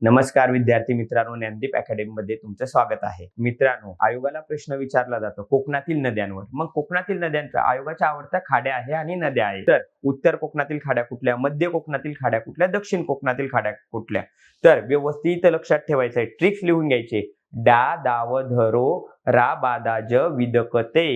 नमस्कार विद्यार्थी मित्रांनो, ज्ञानदीप अकॅडमी मध्ये तुमचं स्वागत आहे. मित्रांनो, आयोगाला प्रश्न विचारला जातो कोकणातील नद्यांवर. मग कोकणातील नद्यांच्या आयोगाच्या आवडत्या खाड्या आहे आणि नद्या आहेत. तर उत्तर कोकणातील खाड्या कुठल्या, मध्य कोकणातील खाड्या कुठल्या, दक्षिण कोकणातील खाड्या कुठल्या. तर व्यवस्थित लक्षात ठेवायचं आहे, ट्रिक्स लिहून घ्यायचे. डा दाव धरो रा बादाज विदकते.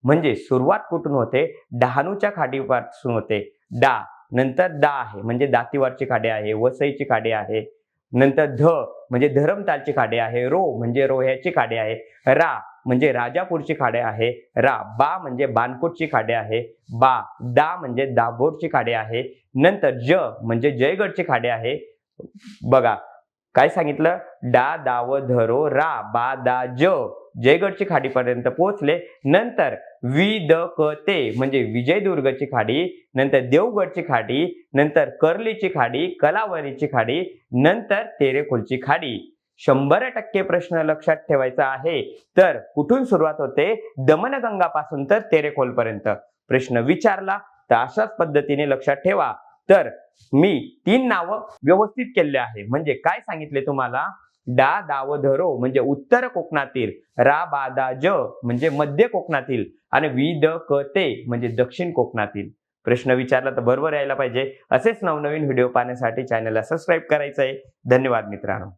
म्हणजे सुरुवात कुठून होते, डहाणूच्या खाडीपासून होते. डा नंतर दा आहे म्हणजे दातीवारची खाडी आहे, वसईची खाडी आहे. नंतर ध म्हणजे धरमतालची खाडी आहे. रो म्हणजे रोह्याची खाडी आहे. रा म्हणजे राजापूरची खाडी आहे. रा बा म्हणजे बानकोटची खाडी आहे. बा दा म्हणजे दाभोळची खाडी आहे. नंतर ज म्हणजे जयगडची खाडी आहे. बघा काय सांगितलं, डा दाव धरो रा बा दा ज, जयगडची खाडीपर्यंत पोहोचले. नंतर विदकते म्हणजे विजयदुर्गची खाडी, नंतर देवगडची खाडी, नंतर कर्लीची खाडी, कलावरीची खाडी, नंतर तेरेखोलची खाडी. 100% प्रश्न लक्षात ठेवायचा आहे. तर कुठून सुरुवात होते, दमनगंगा पासून तर तेरेखोल पर्यंत प्रश्न विचारला तर अशाच पद्धतीने लक्षात ठेवा. तर मी 3 नावं व्यवस्थित केले आहे. म्हणजे काय सांगितले तुम्हाला, डा दाव धरो म्हणजे उत्तर कोकणातील, रा बादा ज म्हणजे मध्य कोकणातील आणि विदकते म्हणजे दक्षिण कोकणातील. प्रश्न विचारला तर बरोबर यायला पाहिजे. असेच नवनवीन व्हिडिओ पाहण्यासाठी चॅनलला सबस्क्राईब करायचं आहे. धन्यवाद मित्रांनो.